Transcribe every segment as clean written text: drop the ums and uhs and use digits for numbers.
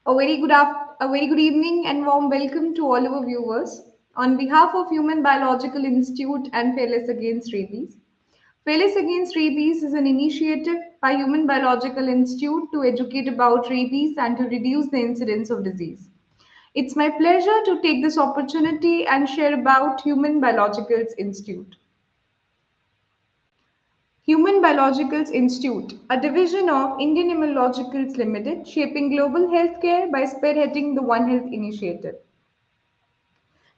A very good evening and warm welcome to all our viewers. On behalf of Human Biological Institute and Fearless Against Rabies. Fearless Against Rabies is an initiative by Human Biological Institute to educate about rabies and to reduce the incidence of disease. It's my pleasure to take this opportunity and share about Human Biological Institute. Human Biologicals Institute, a division of Indian Immunologicals Limited, shaping global healthcare by spearheading the One Health initiative.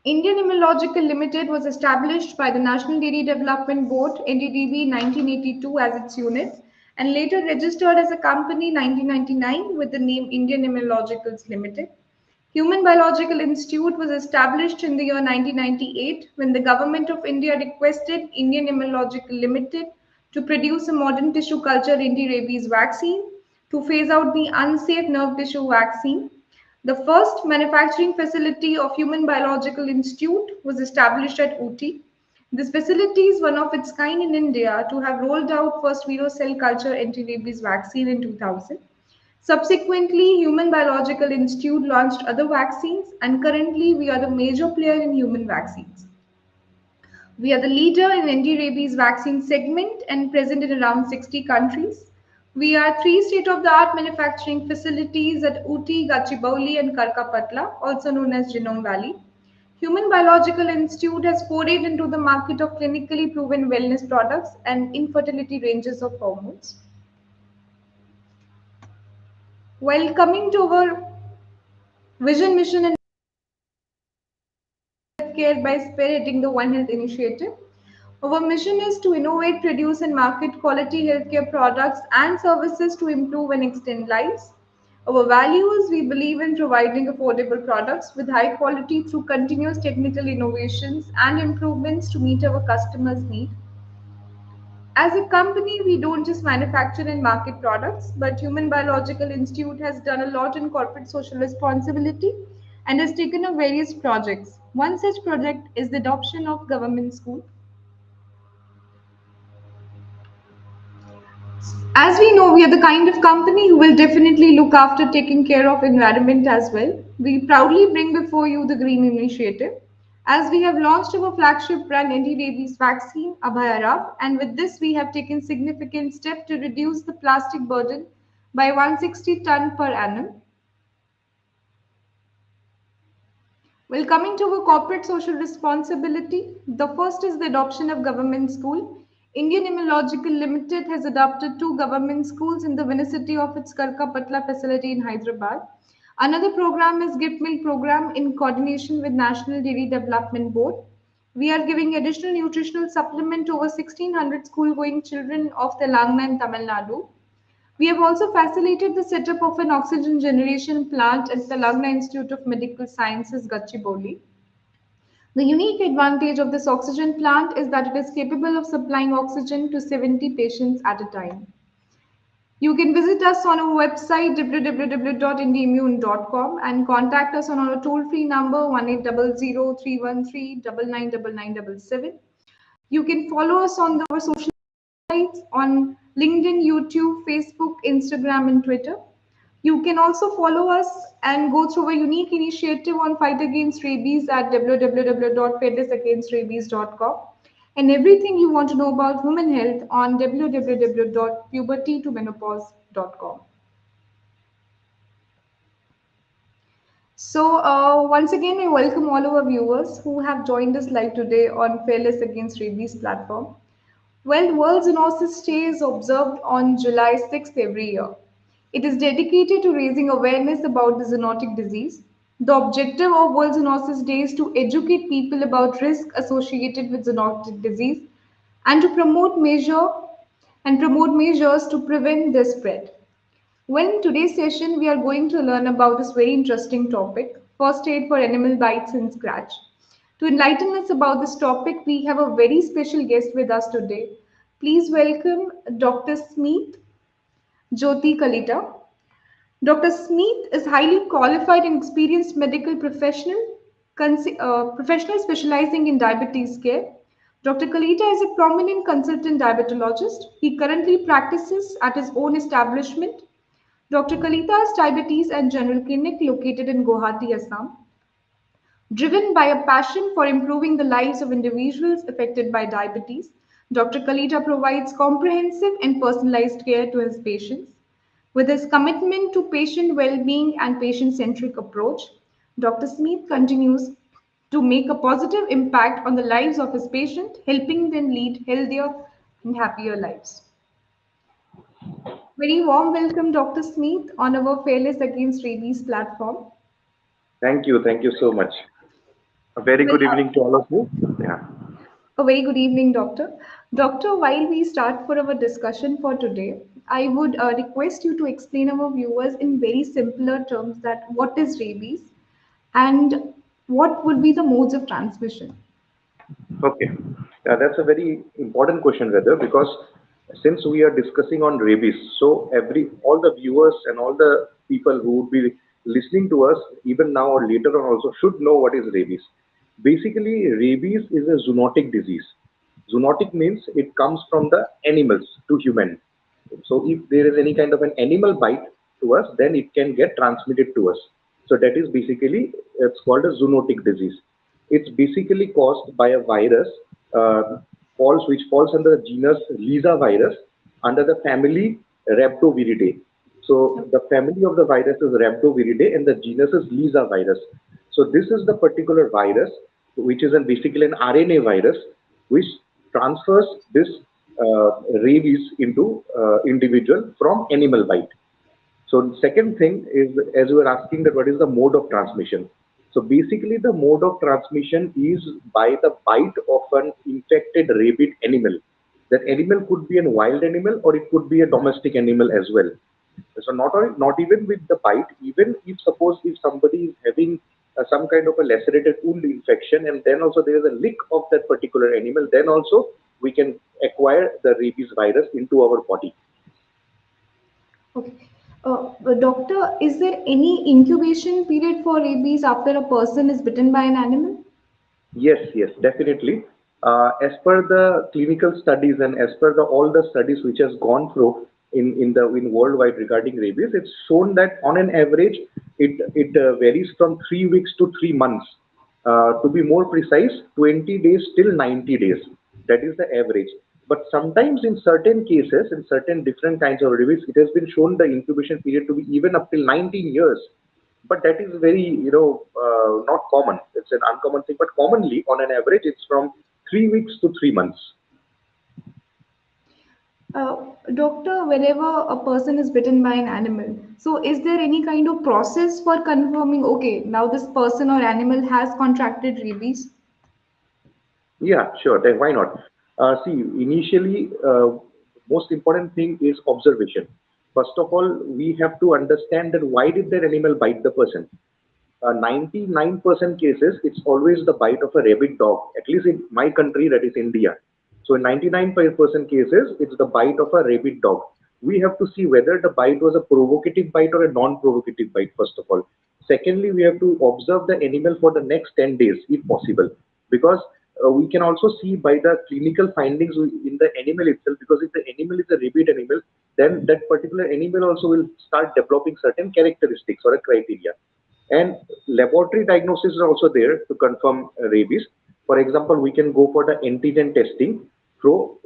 Indian Immunological Limited was established by the National Dairy Development Board (NDDB) 1982 as its unit and later registered as a company 1999 with the name Indian Immunologicals Limited. Human Biological Institute was established in the year 1998 when the Government of India requested Indian Immunological Limited to produce a modern tissue culture anti-rabies vaccine to phase out the unsafe nerve tissue vaccine. The first manufacturing facility of Human Biological Institute was established at Ooty. This facility is one of its kind in India to have rolled out first Vero cell culture anti-rabies vaccine in 2000. Subsequently, Human Biological Institute launched other vaccines, and currently we are the major player in human vaccines. We are the leader in anti-rabies vaccine segment and present in around 60 countries. We are three state-of-the-art manufacturing facilities at Ooty, Gachibowli, and Karkapatla, also known as Genome Valley. Human Biological Institute has forayed into the market of clinically proven wellness products and infertility ranges of hormones. While coming to our vision, mission, and healthcare by spearheading the One Health initiative, our mission is to innovate, produce, and market quality healthcare products and services to improve and extend lives. Our values: we believe in providing affordable products with high quality through continuous technical innovations and improvements to meet our customers' needs. As a company, we don't just manufacture and market products, but Human Biological Institute has done a lot in corporate social responsibility and has taken up various projects. One such project is the adoption of government school. As we know, we are the kind of company who will definitely look after taking care of environment as well. We proudly bring before you the Green Initiative, as we have launched our flagship brand anti-rabies vaccine, Abhayarab, and with this we have taken significant step to reduce the plastic burden by 160 ton per annum. Well, coming to our corporate social responsibility, the first is the adoption of government school. Indian Immunological Limited has adopted two government schools in the vicinity of its Karkapatla facility in Hyderabad. Another program is Gift Milk program in coordination with National Dairy Development Board. We are giving additional nutritional supplement to over 1600 school-going children of Telangana and Tamil Nadu. We have also facilitated the setup of an oxygen generation plant at Telangana Institute of Medical Sciences, Gachibowli. The unique advantage of this oxygen plant is that it is capable of supplying oxygen to 70 patients at a time. You can visit us on our website www.indiaimmune.com and contact us on our toll-free number 1800-313-99977. You can follow us on our social sites on LinkedIn, YouTube, Facebook, Instagram, and Twitter. You can also follow us and go through a unique initiative on fight against rabies at www.fairnessagainstrabies.com and everything you want to know about women health on www.pubertytomenopause.com. So once again, I welcome all our viewers who have joined us live today on Fearless Against Rabies platform. Well, World Zoonosis Day is observed on July 6th every year. It is dedicated to raising awareness about the zoonotic disease. The objective of World Zoonosis Day is to educate people about risk associated with zoonotic disease and to promote measures to prevent the spread. Well, in today's session, we are going to learn about this very interesting topic, first aid for animal bites and scratch. To enlighten us about this topic, we have a very special guest with us today. Please welcome Dr. Smith Jyoti Kalita. Dr. Smith is highly qualified and experienced medical professional specializing in diabetes care. Dr. Kalita is a prominent consultant diabetologist. He currently practices at his own establishment, Dr. Kalita's Diabetes and General Clinic, located in Guwahati, Assam, driven by a passion for improving the lives of individuals affected by diabetes, Dr. Kalita provides comprehensive and personalized care to his patients. With his commitment to patient well being and patient centric approach, Dr. Smith continues to make a positive impact on the lives of his patients, helping them lead healthier and happier lives. Very warm welcome, Dr. Smith, on our Fearless Against Rabies platform. Thank you. Thank you so much. A very Well, good evening to all of you. Yeah. a very good evening, Doctor. Doctor, while we start for our discussion for today, I would request you to explain our viewers in very simpler terms that what is rabies and what would be the modes of transmission. Okay. That's a very important question, Weather, because since we are discussing on rabies, so all the viewers and all the people who would be listening to us, even now or later on, also should know what is rabies. Basically, rabies is a zoonotic disease. Zoonotic means it comes from the animals to human. So if there is any kind of an animal bite to us, then it can get transmitted to us. So that is basically it's called a zoonotic disease. It's basically caused by a virus, uh, which falls under the genus Lisa virus under the family Rhabdoviridae. So the family of the virus is Rhabdoviridae and the genus is Lisa virus. So this is the particular virus, which is basically an RNA virus, which transfers this rabies into individual from animal bite. So the second thing is, as you were asking, that what is the mode of transmission? So basically, the mode of transmission is by the bite of an infected rabid animal. That animal could be a wild animal or it could be a domestic animal as well. So not even with the bite, even if suppose if somebody is having some kind of a lacerated wound infection and then also there is a lick of that particular animal, then also we can acquire the rabies virus into our body. Okay. Doctor, is there any incubation period for rabies after a person is bitten by an animal? Yes, definitely. As per the clinical studies and as per all the studies which has gone through in worldwide regarding rabies, it's shown that on an average it varies from 3 weeks to 3 months. To be more precise, 20 days till 90 days. That is the average. But sometimes in certain cases, in certain different kinds of rabies, it has been shown the incubation period to be even up till 19 years, but that is very not common. It's an uncommon thing, but commonly on an average it's from 3 weeks to 3 months. Doctor, whenever a person is bitten by an animal, so is there any kind of process for confirming, okay, now this person or animal has contracted rabies? Yeah, sure, then why not? See, initially, most important thing is observation. First of all, we have to understand that why did that animal bite the person. 99% cases, it's always the bite of a rabid dog, at least in my country, that is India. So in 99% cases, it's the bite of a rabid dog. We have to see whether the bite was a provocative bite or a non-provocative bite, first of all. Secondly, we have to observe the animal for the next 10 days, if possible, because we can also see by the clinical findings in the animal itself, because if the animal is a rabid animal, then that particular animal also will start developing certain characteristics or a criteria. And laboratory diagnosis is also there to confirm rabies. For example, we can go for the antigen testing through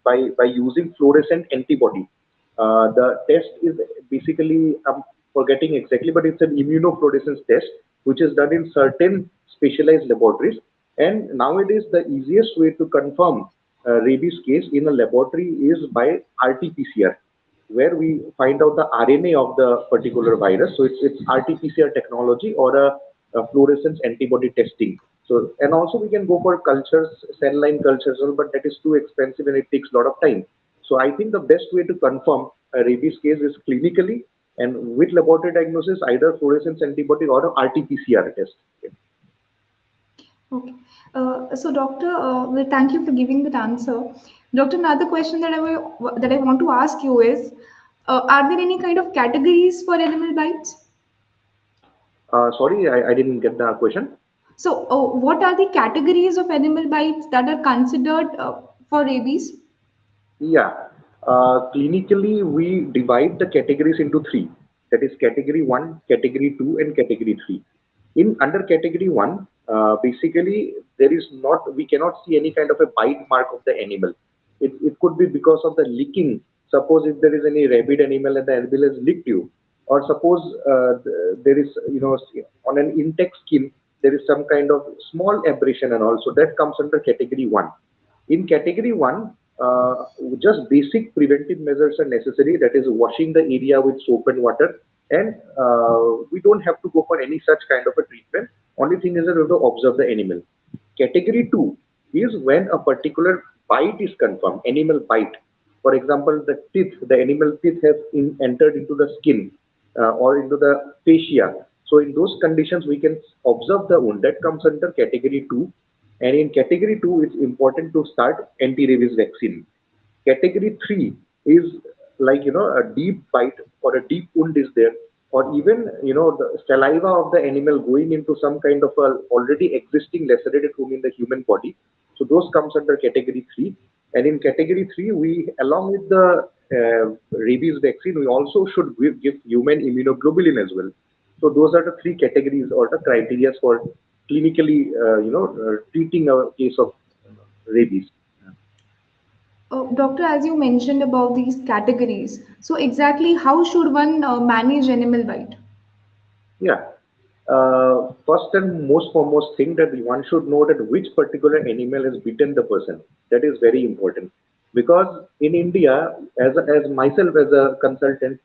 by using fluorescent antibody. The test is basically, I'm forgetting exactly, but it's an immunofluorescence test which is done in certain specialized laboratories. And nowadays, the easiest way to confirm rabies case in a laboratory is by RT-PCR, where we find out the RNA of the particular virus. So it's RT-PCR technology or a fluorescence antibody testing. So and also we can go for cultures, cell line cultures, but that is too expensive and it takes a lot of time. So I think the best way to confirm a rabies case is clinically and with laboratory diagnosis, either fluorescence antibody or a RT-PCR test. Okay. So, Doctor, well, thank you for giving that answer. Doctor, another question that I want to ask you is, are there any kind of categories for animal bites? Sorry, I didn't get the question. So, what are the categories of animal bites that are considered for rabies? Yeah. Clinically, we divide the categories into three. That is category one, category two, and category three. In under category one, basically there is not we cannot see any kind of a bite mark of the animal. It could be because of the licking. Suppose if there is any rabid animal and the animal has licked you, or suppose there is on an intact skin there is some kind of small abrasion and all. So that comes under category one. In category one, just basic preventive measures are necessary. That is washing the area with soap and water, and we don't have to go for any such kind of a treatment. Only thing is that we have to observe the animal. Category two is when a particular bite is confirmed, animal bite. For example, the animal teeth have entered into the skin or into the fascia. So in those conditions, we can observe the wound. That comes under category two. And in category two, it's important to start anti-rabies vaccine. Category three is like a deep bite or a deep wound is there, or even the saliva of the animal going into some kind of a already existing lacerated wound in the human body. So those comes under category three. And in category three, we along with the rabies vaccine, we also should give human immunoglobulin as well. So those are the three categories or the criteria for clinically, treating a case of rabies. Doctor, as you mentioned about these categories, so exactly how should one manage animal bite? Yeah. First and most foremost thing that one should know that which particular animal has bitten the person. That is very important because in India, as myself as a consultant,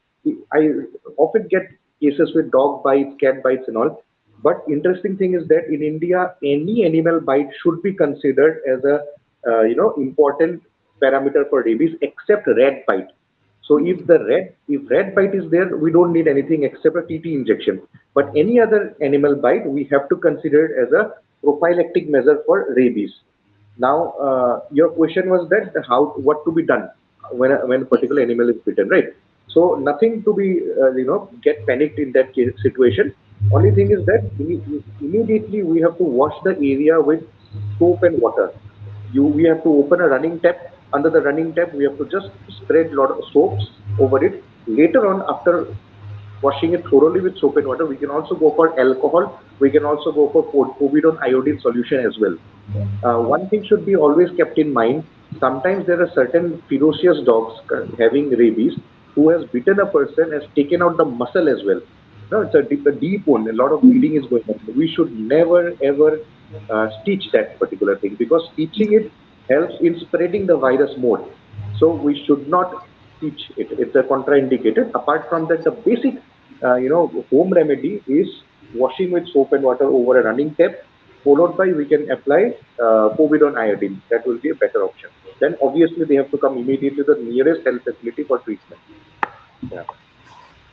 I often get cases with dog bites, cat bites, and all. But interesting thing is that in India, any animal bite should be considered as a important parameter for rabies, except rat bite. So if rat bite is there, we don't need anything except a TT injection. But any other animal bite, we have to consider it as a prophylactic measure for rabies. Now, your question was that what to be done when a particular animal is bitten, right? So nothing to be get panicked in that situation. Only thing is that immediately we have to wash the area with soap and water. We have to open a running tap. Under the running tap, we have to just spread lot of soaps over it. Later on, after washing it thoroughly with soap and water, we can also go for alcohol. We can also go for povidone iodine solution as well. One thing should be always kept in mind. Sometimes there are certain ferocious dogs having rabies who has bitten a person, has taken out the muscle as well. No, it's a deep wound. A lot of bleeding is going on. We should never ever stitch that particular thing because stitching it helps in spreading the virus more. So we should not stitch it. It's a contraindicated. Apart from that, the basic home remedy is washing with soap and water over a running tap, followed by we can apply povidone iodine. That will be a better option. Then obviously they have to come immediately to the nearest health facility for treatment. Yeah.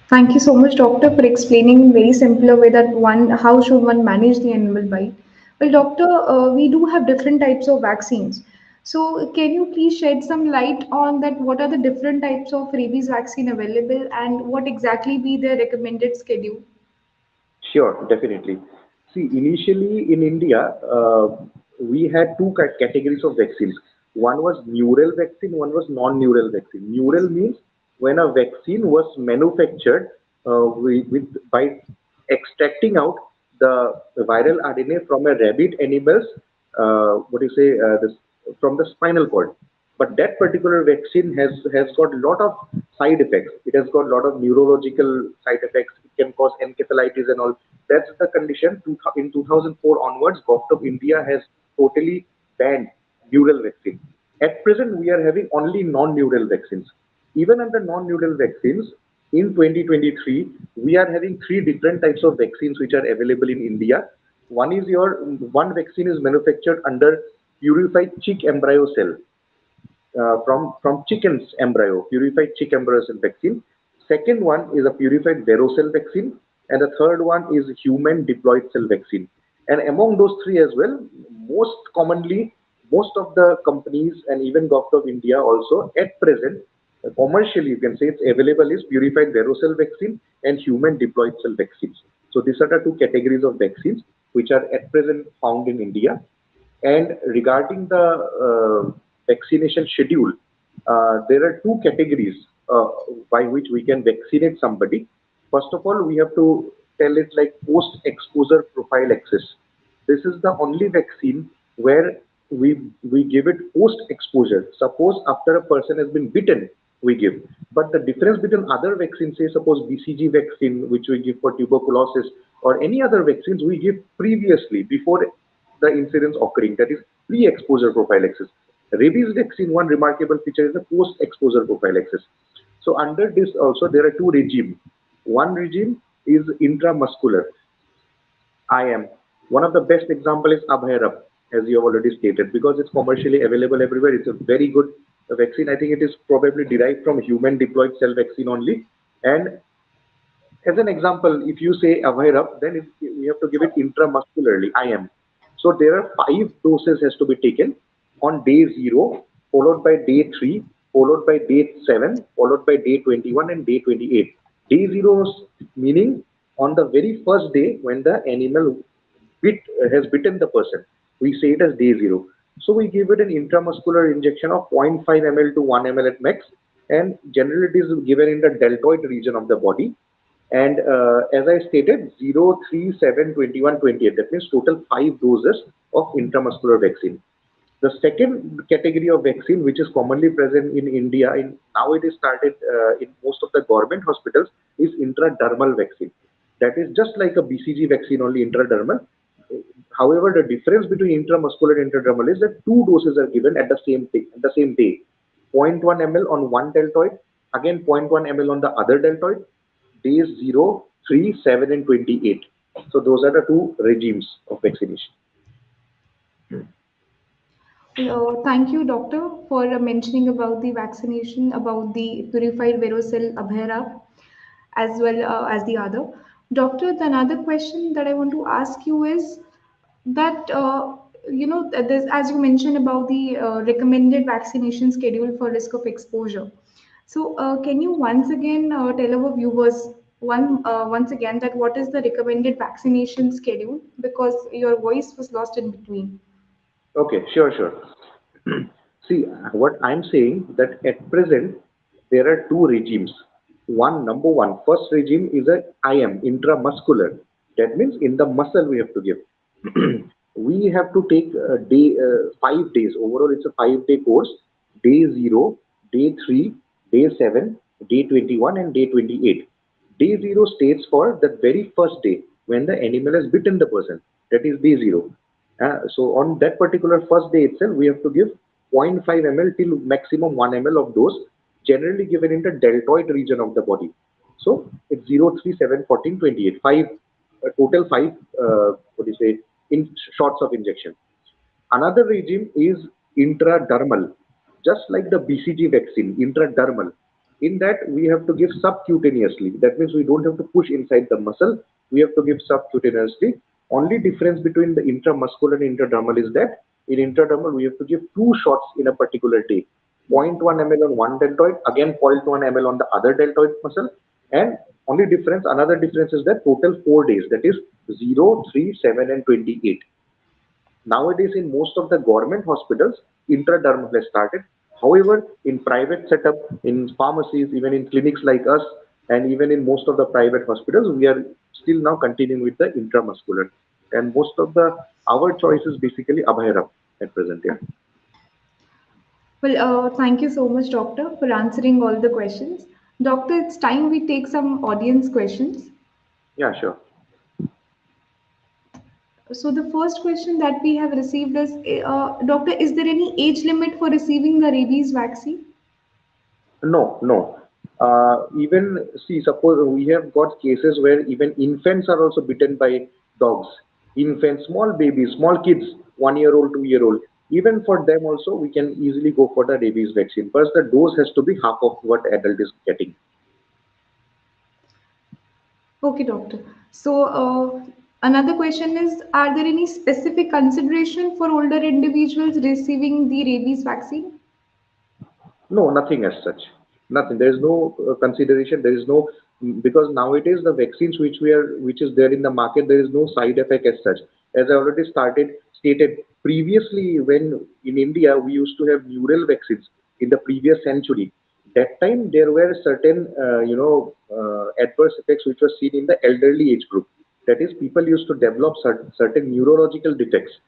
Thank you so much, doctor, for explaining in very simpler way that one how should one manage the animal bite. Well, doctor, we do have different types of vaccines. So, can you please shed some light on that? What are the different types of rabies vaccine available, and what exactly be their recommended schedule? Sure, definitely. See, initially in India, we had two categories of vaccines. One was neural vaccine, one was non-neural vaccine. Neural means when a vaccine was manufactured by extracting out the viral RNA from a rabbit animal's, what do you say, this, from the spinal cord. But that particular vaccine has got a lot of side effects. It has got a lot of neurological side effects. It can cause encephalitis and all. That's the condition. In 2004 onwards, government of India has totally banned neural vaccine. At present, we are having only non-neural vaccines. Even under non-neural vaccines, in 2023, we are having three different types of vaccines which are available in India. One vaccine is manufactured under purified chick embryo cell from chicken's embryo, purified chick embryo cell vaccine. Second one is a purified varicella vaccine, and the third one is human diploid cell vaccine. And among those three as well, most commonly, most of the companies and even Government of India also at present, commercially you can say it's available is purified varicella vaccine and human diploid cell vaccines. So these are the two categories of vaccines which are at present found in India. And regarding the vaccination schedule, there are two categories by which we can vaccinate somebody. First of all, we have to tell it like post-exposure prophylaxis. This is the only vaccine where we give it post-exposure. Suppose after a person has been bitten, we give. But the difference between other vaccines, say suppose BCG vaccine, which we give for tuberculosis, or any other vaccines, we give previously before the incidence occurring. That is pre-exposure prophylaxis. Rabies vaccine, one remarkable feature is the post-exposure prophylaxis. So under this also there are two regimes. One regime is intramuscular. IM. One of the best example is Abhairab, as you have already stated, because it's commercially available everywhere. It's a very good vaccine. I think it is probably derived from human diploid cell vaccine only. And as an example, if you say Avairab, then we have to give it intramuscularly, IM. So there are 5 doses has to be taken on day 0, followed by day 3, followed by day 7, followed by day 21 and day 28. Day 0 meaning on the very first day when the animal has bitten the person. We say it as day 0. So we give it an intramuscular injection of 0.5 ml to 1 ml at max, and generally it is given in the deltoid region of the body. And as I stated, 0, 3, 7, 21, 28. That means total 5 doses of intramuscular vaccine. The second category of vaccine, which is commonly present in India, now it is started in most of the government hospitals, is intradermal vaccine. That is just like a BCG vaccine, only intradermal. However, the difference between intramuscular and intradermal is that 2 doses are given at the same day. Zero point 0.1 ml on one deltoid, again zero point 0.1 ml on the other deltoid, days 0, 3, 7, and 28. So those are the two regimes of vaccination. Thank you, doctor, for mentioning about the vaccination, about the purified varicella Abhera, as well as the other. Doctor, the another question that I want to ask you is that, there's, as you mentioned about the recommended vaccination schedule for risk of exposure. So, can you once again tell our viewers once again that what is the recommended vaccination schedule, because your voice was lost in between. Okay, sure, sure. See, what I'm saying that at present there are two regimes. Number one, first regime is a IM, intramuscular. That means in the muscle we have to give. We have to take 5 days. Overall, it's a 5 day course. Day 0, day 3, day 7, day 21, and day 28. Day 0 states for the very first day when the animal has bitten the person. That is day 0. So on that particular first day itself, we have to give 0.5 ml till maximum 1 ml of dose, generally given in the deltoid region of the body. So it's 0, 3, 7, 14, 28. Total 5, what do you say, in shots of injection. Another regime is intradermal, just like the BCG vaccine, intradermal. In that, we have to give subcutaneously. That means we don't have to push inside the muscle. We have to give subcutaneously. Only difference between the intramuscular and intradermal is that in intradermal, we have to give 2 shots in a particular day. Zero point 0.1 ml on one deltoid, again 0.1 ml on the other deltoid muscle. And another difference is that total 4 days, that is 0, 3, 7, and 28. Nowadays, in most of the government hospitals, intradermal has started. However, in private setup, in pharmacies, even in clinics like us, and even in most of the private hospitals, we are still now continuing with the intramuscular. And most of our choice is basically Abhairab at present. Yeah. Well, thank you so much, doctor, for answering all the questions. Doctor, it's time we take some audience questions. Yeah, sure. So the first question that we have received is, doctor, is there any age limit for receiving the rabies vaccine? No, no. Even see, suppose we have got cases where even infants are also bitten by dogs. Infants, small babies, small kids, 1 year old, 2 year old. Even for them also, we can easily go for the rabies vaccine. First, the dose has to be half of what adult is getting. Okay, doctor. So another question is, are there any specific consideration for older individuals receiving the rabies vaccine? No, nothing as such. Nothing. There is no consideration. There is no, because nowadays the vaccines which is there in the market, there is no side effect as such. As I already stated previously, when in India we used to have neural vaccines. in the previous century, that time there were certain adverse effects which were seen in the elderly age group. That is, people used to develop certain neurological defects.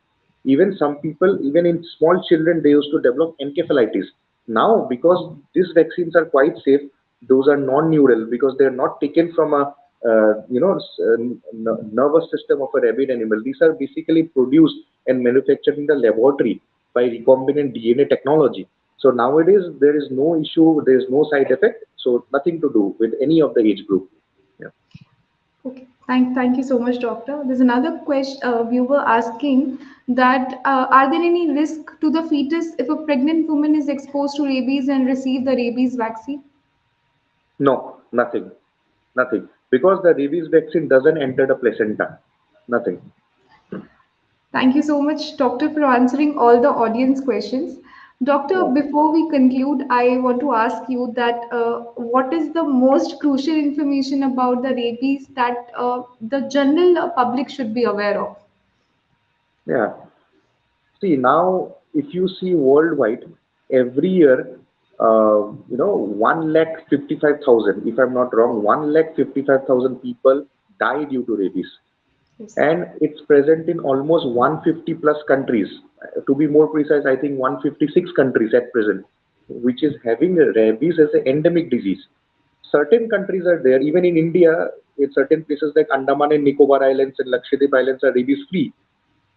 Even some people, even in small children, they used to develop encephalitis. Now, because these vaccines are quite safe, those are non-neural because they are not taken from a nervous system of a rabid animal. These are basically produced and manufactured in the laboratory by recombinant DNA technology. So nowadays there is no issue, there is no side effect, so nothing to do with any of the age group. Yeah. Okay, thank you so much, doctor. There's another question, viewer asking that are there any risk to the fetus if a pregnant woman is exposed to rabies and receive the rabies vaccine? No, nothing, nothing, because the rabies vaccine doesn't enter the placenta. Nothing. Thank you so much, doctor, for answering all the audience questions. Doctor, Yeah. before we conclude, I want to ask you that what is the most crucial information about the rabies that the general public should be aware of? Yeah. See, now, if you see worldwide, every year, 1,55,000, if I'm not wrong, 1,55,000 people die due to rabies. Yes. And it's present in almost 150 plus countries. To be more precise, I think 156 countries at present, which is having rabies as an endemic disease. Certain countries are there, even in India, in certain places like Andaman and Nicobar Islands and Lakshadweep Islands are rabies free.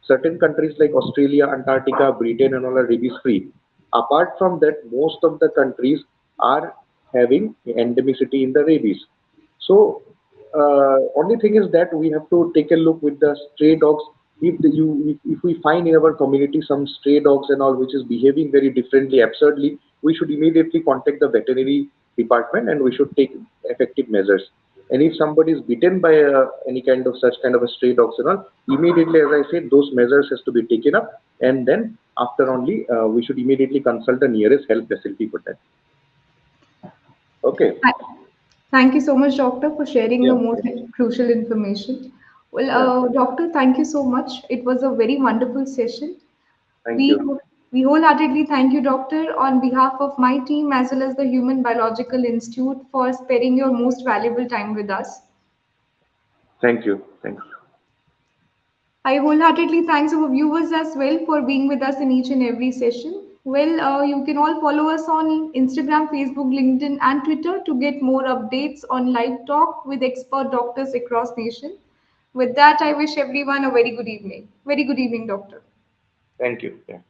Certain countries like Australia, Antarctica, Britain, and all are rabies free. Apart from that, most of the countries are having endemicity in the rabies. So, only thing is that we have to take a look with the stray dogs. If we find in our community some stray dogs and all which is behaving very differently, absurdly, we should immediately contact the veterinary department and we should take effective measures. And if somebody is bitten by any kind of such kind of a stray dogs and all, immediately, as I said, those measures has to be taken up, and then after only we should immediately consult the nearest health facility for that. Okay. Thank thank you so much, doctor, for sharing the Yeah. most Yeah. crucial information. Well, Yeah. doctor, thank you so much. It was a very wonderful session. Thank We you. we wholeheartedly thank you, doctor, on behalf of my team as well as the Human Biological Institute for sparing your most valuable time with us. Thank you. Thank you. I wholeheartedly thanks our viewers as well for being with us in each and every session. Well, you can all follow us on Instagram, Facebook, LinkedIn, and Twitter to get more updates on live talk with expert doctors across nation. With that, I wish everyone a very good evening. Very good evening, doctor. Thank you. Yeah.